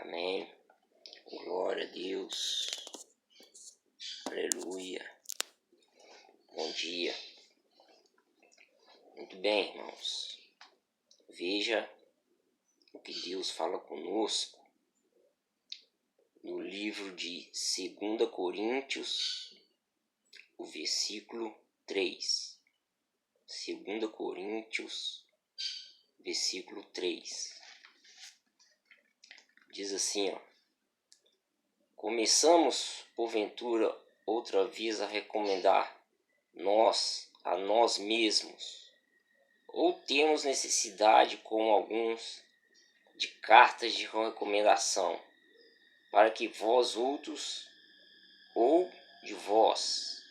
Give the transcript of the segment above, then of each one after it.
Amém. Glória a Deus. Aleluia. Bom dia. Muito bem, irmãos. Veja o que Deus fala conosco no livro de 2 Coríntios, o versículo 3. 2 Coríntios, versículo 3. Diz assim, ó: começamos, porventura, outra vez a recomendar a nós mesmos, ou temos necessidade, como alguns, de cartas de recomendação, para que vós outros, ou de vós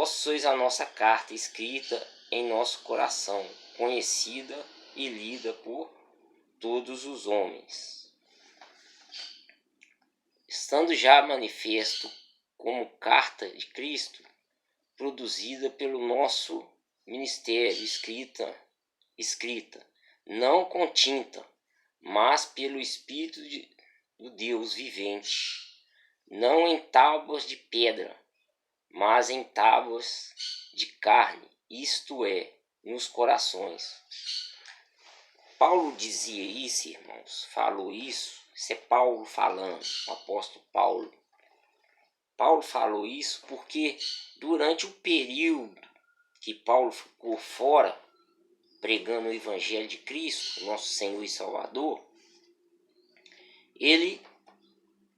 sois a nossa carta escrita em nosso coração, conhecida e lida por todos os homens, estando já manifesto como carta de Cristo, produzida pelo nosso ministério, escrita, não com tinta, mas pelo Espírito do Deus vivente, não em tábuas de pedra, mas em tábuas de carne, isto é, nos corações. Paulo dizia isso, irmãos, falou isso. Isso é Paulo falando, o apóstolo Paulo. Paulo falou isso porque durante o período que Paulo ficou fora, pregando o Evangelho de Cristo, nosso Senhor e Salvador, ele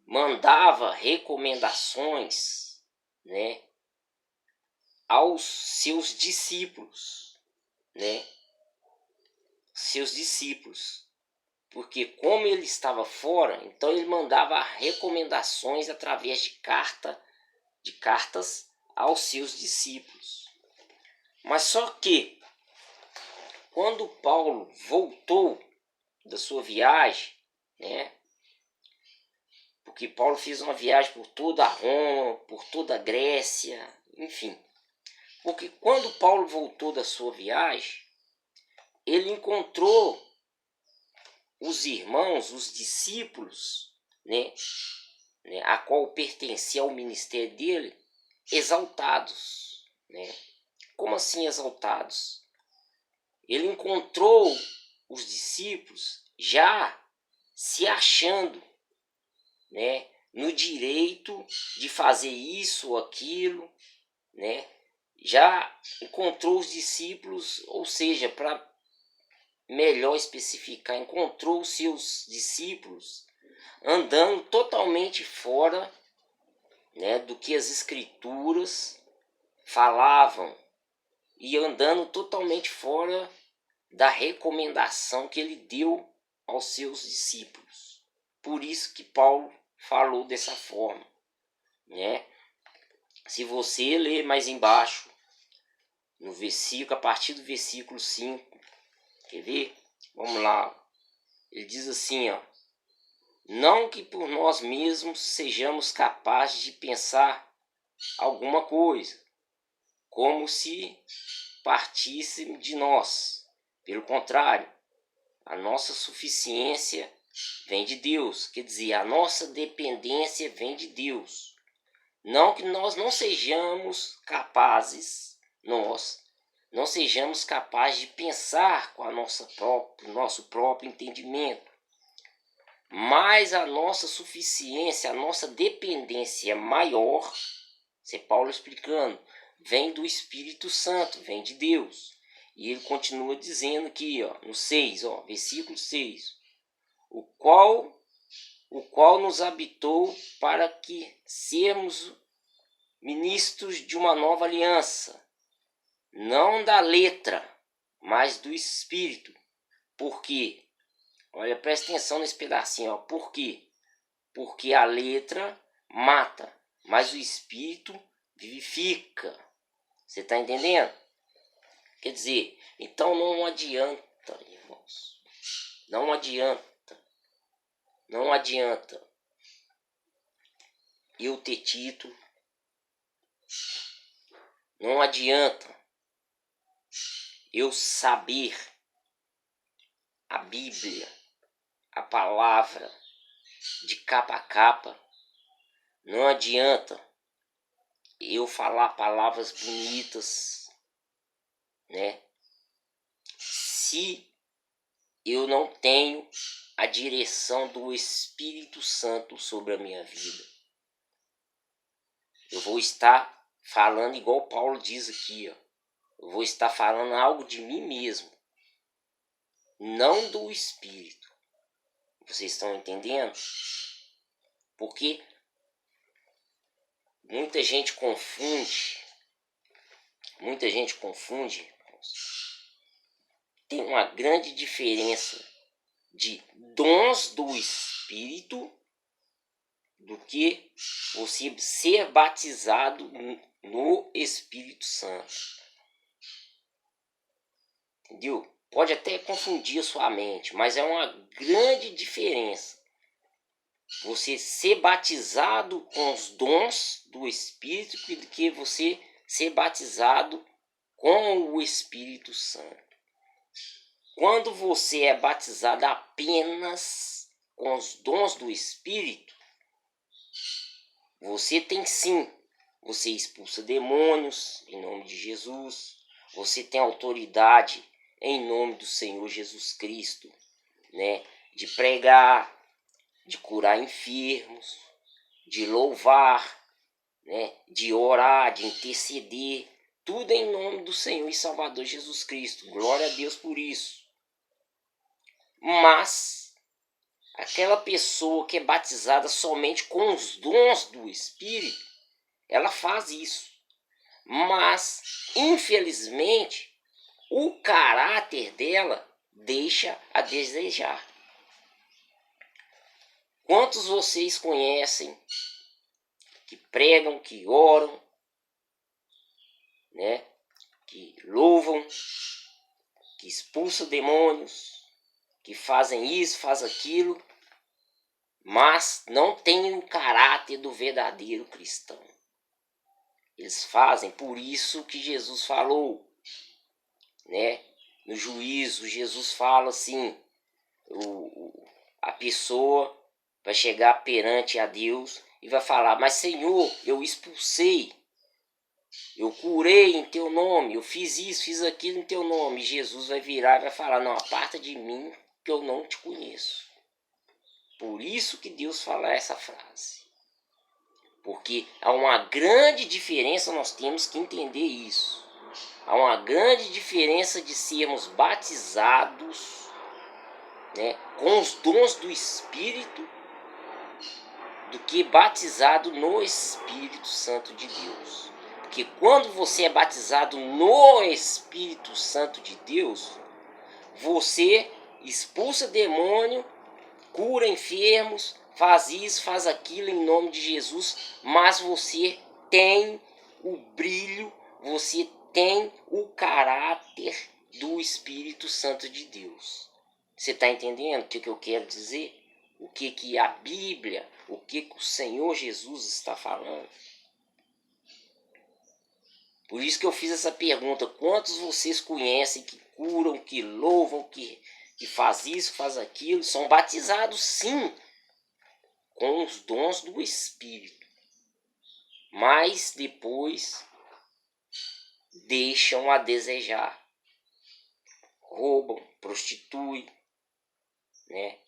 mandava recomendações, aos seus discípulos, seus discípulos. Porque como ele estava fora, então ele mandava recomendações através de cartas aos seus discípulos. Mas só que quando Paulo voltou da sua viagem, porque Paulo fez uma viagem por toda Roma, por toda a Grécia, enfim. Porque quando Paulo voltou da sua viagem, ele encontrou os irmãos, os discípulos, a qual pertencia ao ministério dele, exaltados. Como assim exaltados? Ele encontrou os discípulos já se achando, no direito de fazer isso ou aquilo, já encontrou os discípulos, ou seja, para melhor especificar, encontrou os seus discípulos andando totalmente fora, do que as escrituras falavam, e andando totalmente fora da recomendação que ele deu aos seus discípulos. Por isso que Paulo falou dessa forma. Se você ler mais embaixo, no versículo, a partir do versículo 5, quer ver? Vamos lá. Ele diz assim, ó: não que por nós mesmos sejamos capazes de pensar alguma coisa, como se partisse de nós. Pelo contrário, a nossa suficiência vem de Deus. Quer dizer, a nossa dependência vem de Deus. Não que nós não sejamos capazes, de pensar com nosso próprio entendimento. Mas a nossa suficiência, a nossa dependência maior, isso é Paulo explicando, vem do Espírito Santo, vem de Deus. E ele continua dizendo aqui, no 6, versículo 6, o qual nos habitou para que sermos ministros de uma nova aliança, não da letra, mas do Espírito. Por quê? Olha, presta atenção nesse pedacinho. Por quê? Porque a letra mata, mas o Espírito vivifica. Você está entendendo? Quer dizer, então não adianta, irmãos. Não adianta eu ter título. Não adianta eu saber a Bíblia, a palavra, de capa a capa. Não adianta eu falar palavras bonitas, né? Se eu não tenho a direção do Espírito Santo sobre a minha vida. Eu vou estar falando igual Paulo diz aqui, ó. Eu vou estar falando algo de mim mesmo, não do Espírito. Vocês estão entendendo? Porque muita gente confunde. Tem uma grande diferença de dons do Espírito do que você ser batizado no Espírito Santo. Entendeu? Pode até confundir a sua mente, mas é uma grande diferença. Você ser batizado com os dons do Espírito do que você ser batizado com o Espírito Santo. Quando você é batizado apenas com os dons do Espírito, você tem sim, você expulsa demônios em nome de Jesus, você tem autoridade em nome do Senhor Jesus Cristo, né? De pregar, de curar enfermos, de louvar, né? De orar, de interceder, tudo em nome do Senhor e Salvador Jesus Cristo. Glória a Deus por isso. Mas aquela pessoa que é batizada somente com os dons do Espírito, ela faz isso. Mas, infelizmente, o caráter dela deixa a desejar. Quantos vocês conhecem que pregam, que oram, né? Que louvam, que expulsam demônios, que fazem isso, fazem aquilo, mas não têm o caráter do verdadeiro cristão. Eles fazem, por isso que Jesus falou, né? No juízo, Jesus fala assim, a pessoa vai chegar perante a Deus e vai falar, mas Senhor, eu expulsei, eu curei em teu nome, eu fiz isso, fiz aquilo em teu nome. E Jesus vai virar e vai falar, não, aparta de mim que eu não te conheço. Por isso que Deus fala essa frase. Porque há uma grande diferença, nós temos que entender isso. Há uma grande diferença de sermos batizados, né, com os dons do Espírito do que batizado no Espírito Santo de Deus. Porque quando você é batizado no Espírito Santo de Deus, você expulsa demônio, cura enfermos, faz isso, faz aquilo em nome de Jesus, mas você tem o brilho, você tem o caráter do Espírito Santo de Deus. Você está entendendo o que eu quero dizer? O que a Bíblia, o que o Senhor Jesus está falando? Por isso que eu fiz essa pergunta. Quantos vocês conhecem que curam, que louvam, que faz isso, faz aquilo? São batizados sim com os dons do Espírito. Mas depois deixam a desejar. Roubam, prostituem, né?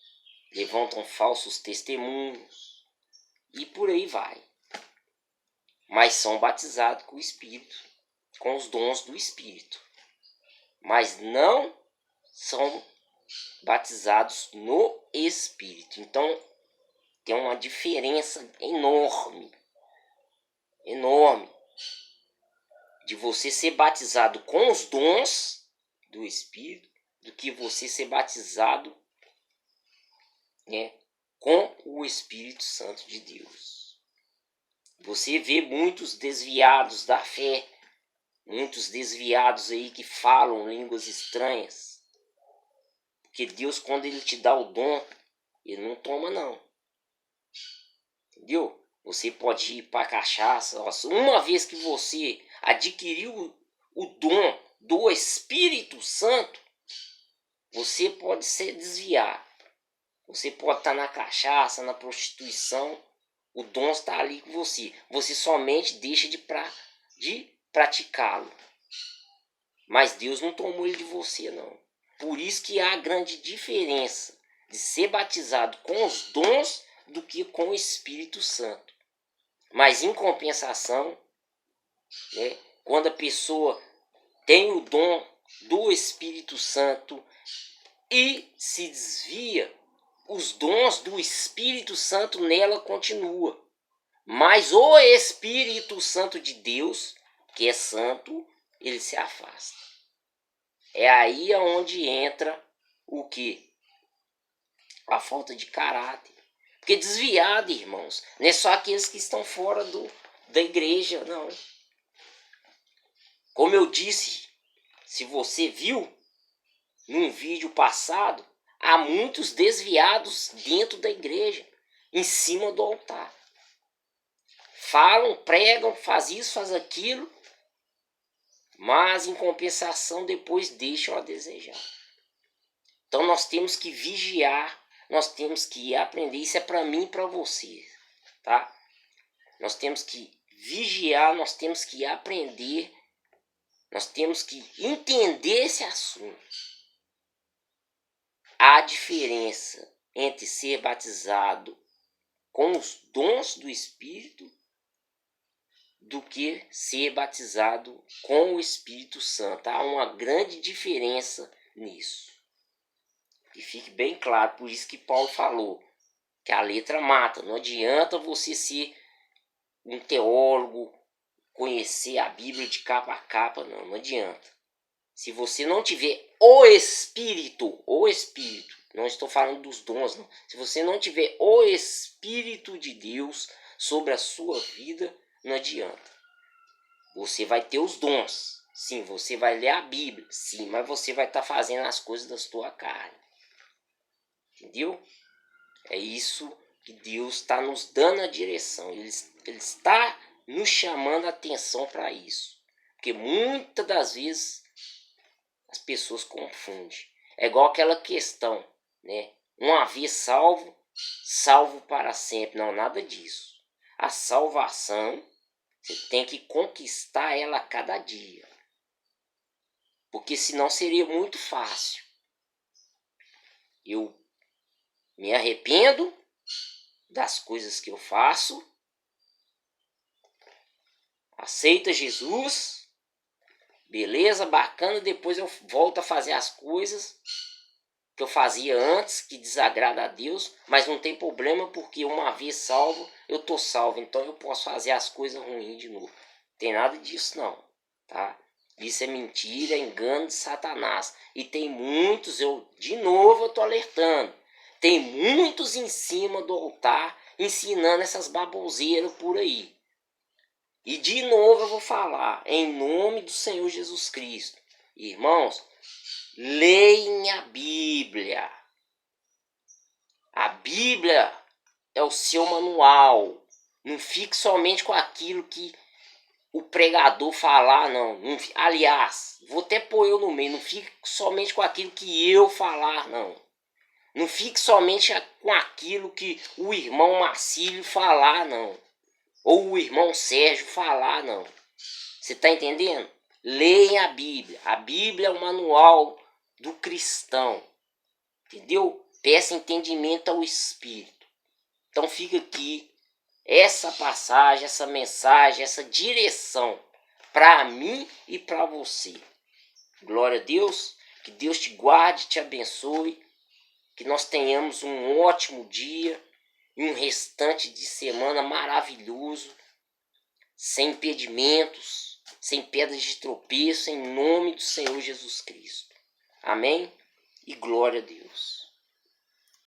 Levantam falsos testemunhos e por aí vai. Mas são batizados com o Espírito, com os dons do Espírito. Mas não são batizados no Espírito. Então tem uma diferença enorme, de você ser batizado com os dons do Espírito do que você ser batizado, né, com o Espírito Santo de Deus. Você vê muitos desviados da fé, muitos desviados aí que falam línguas estranhas. Porque Deus, quando Ele te dá o dom, Ele não toma não. Entendeu? Você pode ir para a cachaça. Uma vez que você adquiriu o dom do Espírito Santo, você pode se desviar. Você pode estar na cachaça, na prostituição, o dom está ali com você. Você somente deixa de praticá-lo. Mas Deus não tomou ele de você, não. Por isso que há grande diferença de ser batizado com os dons do que com o Espírito Santo. Mas em compensação, né, quando a pessoa tem o dom do Espírito Santo e se desvia, os dons do Espírito Santo nela continuam. Mas o Espírito Santo de Deus, que é santo, ele se afasta. É aí onde entra o que? A falta de caráter. Porque desviado, irmãos, não é só aqueles que estão fora da igreja, não. Como eu disse, se você viu num vídeo passado, há muitos desviados dentro da igreja, em cima do altar. Falam, pregam, faz isso, faz aquilo, mas em compensação depois deixam a desejar. Então nós temos que vigiar, nós temos que aprender, isso é para mim e para você, tá? Nós temos que vigiar, nós temos que aprender, nós temos que entender esse assunto. Há diferença entre ser batizado com os dons do Espírito do que ser batizado com o Espírito Santo. Há uma grande diferença nisso. E fique bem claro, por isso que Paulo falou que a letra mata. Não adianta você ser um teólogo, conhecer a Bíblia de capa a capa, não adianta. Se você não tiver o Espírito, não estou falando dos dons, não. Se você não tiver o Espírito de Deus sobre a sua vida, não adianta. Você vai ter os dons, sim, você vai ler a Bíblia, sim, mas você vai estar fazendo as coisas da sua carne. Entendeu? É isso que Deus está nos dando a direção. Ele está nos chamando a atenção para isso. Porque muitas das vezes as pessoas confundem. É igual aquela questão, né? Uma vez salvo, salvo para sempre. Não, nada disso. A salvação, você tem que conquistar ela a cada dia. Porque senão seria muito fácil. Eu me arrependo das coisas que eu faço, aceita Jesus, beleza, bacana, depois eu volto a fazer as coisas que eu fazia antes, que desagrada a Deus, mas não tem problema porque uma vez salvo, eu tô salvo, então eu posso fazer as coisas ruins de novo. Não tem nada disso não, tá? Isso é mentira, é engano de Satanás. E tem muitos, de novo eu tô alertando, tem muitos em cima do altar ensinando essas baboseiras por aí. E de novo eu vou falar, em nome do Senhor Jesus Cristo. Irmãos, leem a Bíblia. A Bíblia é o seu manual. Não fique somente com aquilo que o pregador falar, não. Aliás, vou até pôr eu no meio. Não fique somente com aquilo que eu falar, não. Não fique somente com aquilo que o irmão Marcílio falar, não. Ou o irmão Sérgio falar, não. Você está entendendo? Leia a Bíblia. A Bíblia é o manual do cristão. Entendeu? Peça entendimento ao Espírito. Então fica aqui essa passagem, essa mensagem, essa direção para mim e para você. Glória a Deus. Que Deus te guarde, te abençoe. Que nós tenhamos um ótimo dia e um restante de semana maravilhoso, sem impedimentos, sem pedras de tropeço, em nome do Senhor Jesus Cristo. Amém? E glória a Deus.